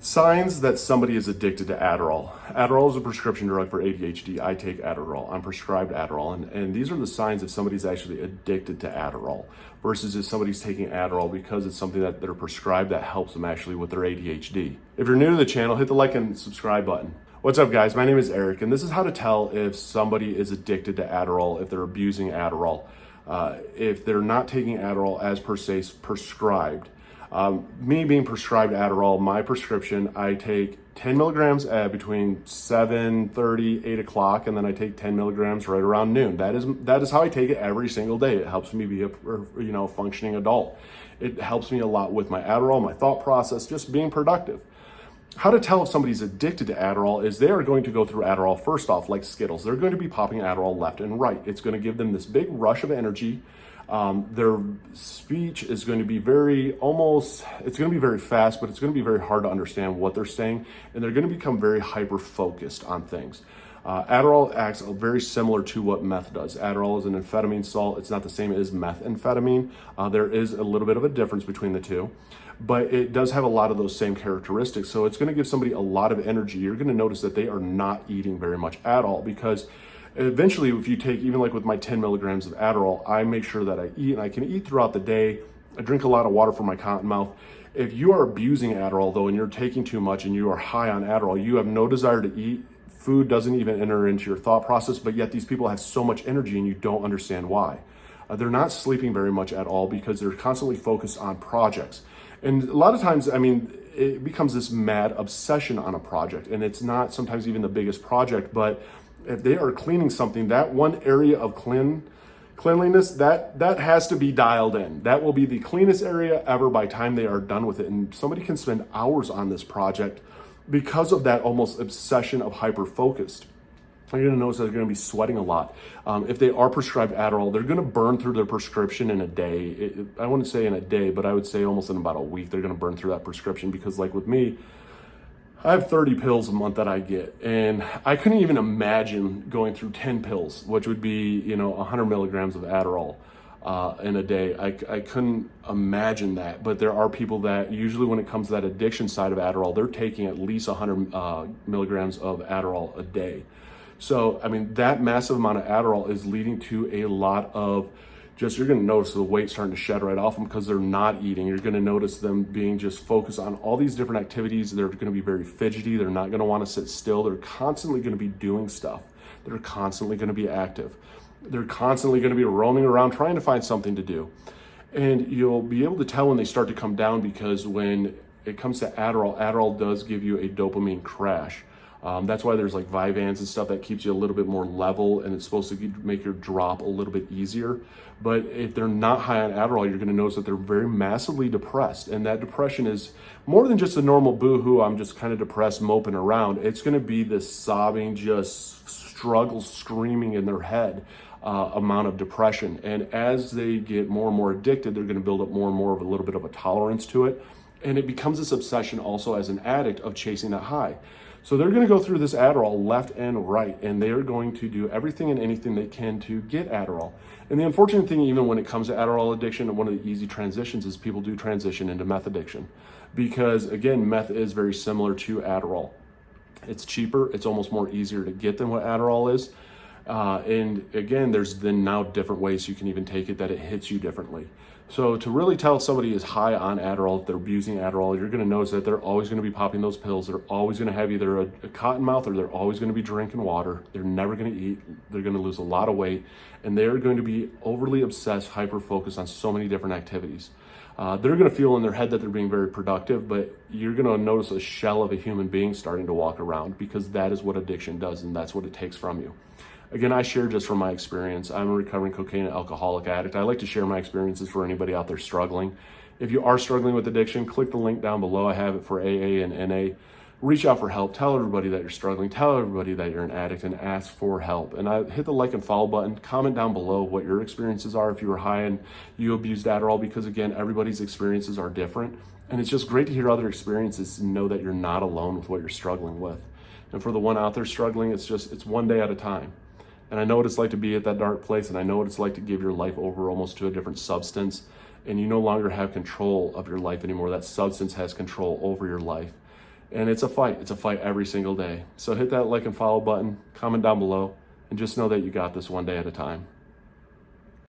Signs that somebody is addicted to Adderall. Adderall is a prescription drug for ADHD. I take Adderall. I'm prescribed Adderall. And these are the signs if somebody's actually addicted to Adderall versus if somebody's taking Adderall because it's something that they're prescribed that helps them actually with their ADHD. If you're new to the channel, hit the like and subscribe button. What's up, guys? My name is Eric, and this is how to tell if somebody is addicted to Adderall, if they're abusing Adderall, if they're not taking Adderall as per se prescribed. Me being prescribed Adderall, my prescription, I take 10 milligrams at between 7:30, 8 o'clock, and then I take 10 milligrams right around noon. That is how I take it every single day. It helps me be a functioning adult. It helps me a lot with my Adderall, my thought process, just being productive. How to tell if somebody's addicted to Adderall is they are going to go through Adderall first off like Skittles. They're going to be popping Adderall left and right. It's going to give them this big rush of energy. Their speech is going to be it's going to be very fast, but it's going to be very hard to understand what they're saying, and they're going to become very hyper-focused on things. Adderall acts very similar to what meth does. Adderall is an amphetamine salt. It's not the same as methamphetamine. There is a little bit of a difference between the two, but it does have a lot of those same characteristics. So it's going to give somebody a lot of energy. You're going to notice that they are not eating very much at all, because eventually, if you take, even like with my 10 milligrams of Adderall, I make sure that I eat, and I can eat throughout the day. I drink a lot of water for my cotton mouth. If you are abusing Adderall, though, and you're taking too much and you are high on Adderall, you have no desire to eat. Food doesn't even enter into your thought process, but yet these people have so much energy and you don't understand why. They're not sleeping very much at all because they're constantly focused on projects. And a lot of times, it becomes this mad obsession on a project, and it's not sometimes even the biggest project, but if they are cleaning something, that one area of cleanliness, that has to be dialed in. That will be the cleanest area ever by the time they are done with it. And somebody can spend hours on this project because of that almost obsession of hyper-focused. You're going to notice that they're going to be sweating a lot. If they are prescribed Adderall, they're going to burn through their prescription in a day. I wouldn't say in a day, but I would say almost in about a week, they're going to burn through that prescription, because like with me, I have 30 pills a month that I get, and I couldn't even imagine going through 10 pills, which would be, 100 milligrams of Adderall in a day. I couldn't imagine that, but there are people that usually when it comes to that addiction side of Adderall, they're taking at least 100 milligrams of Adderall a day. So, that massive amount of Adderall is leading to a lot of you're going to notice the weight starting to shed right off them because they're not eating. You're going to notice them being just focused on all these different activities. They're going to be very fidgety. They're not going to want to sit still. They're constantly going to be doing stuff. They're constantly going to be active. They're constantly going to be roaming around trying to find something to do. And you'll be able to tell when they start to come down, because when it comes to Adderall, Adderall does give you a dopamine crash. That's why there's like Vyvanse and stuff that keeps you a little bit more level, and it's supposed to make your drop a little bit easier. But if they're not high on Adderall, you're going to notice that they're very massively depressed. And that depression is more than just a normal boo-hoo, I'm just kind of depressed, moping around. It's going to be this sobbing, just struggle, screaming in their head amount of depression. And as they get more and more addicted, they're going to build up more and more of a little bit of a tolerance to it. And it becomes this obsession also as an addict of chasing that high. So they're going to go through this Adderall left and right, and they are going to do everything and anything they can to get Adderall. And the unfortunate thing, even when it comes to Adderall addiction, one of the easy transitions is people do transition into meth addiction, because again, meth is very similar to Adderall. It's cheaper. It's almost more easier to get than what Adderall is. And again, there's then now different ways you can even take it that it hits you differently. So to really tell if somebody is high on Adderall, if they're abusing Adderall, you're going to notice that they're always going to be popping those pills. They're always going to have either a cotton mouth, or they're always going to be drinking water. They're never going to eat. They're going to lose a lot of weight, and they're going to be overly obsessed, hyper-focused on so many different activities. They're going to feel in their head that they're being very productive, but you're going to notice a shell of a human being starting to walk around, because that is what addiction does, and that's what it takes from you. Again, I share just from my experience. I'm a recovering cocaine and alcoholic addict. I like to share my experiences for anybody out there struggling. If you are struggling with addiction, click the link down below. I have it for AA and NA. Reach out for help. Tell everybody that you're struggling. Tell everybody that you're an addict, and ask for help. And I hit the like and follow button. Comment down below what your experiences are if you were high and you abused Adderall, because again, everybody's experiences are different. And it's just great to hear other experiences and know that you're not alone with what you're struggling with. And for the one out there struggling, it's one day at a time. And I know what it's like to be at that dark place, and I know what it's like to give your life over almost to a different substance, and you no longer have control of your life anymore. That substance has control over your life. And it's a fight. It's a fight every single day. So hit that like and follow button, comment down below, and just know that you got this one day at a time.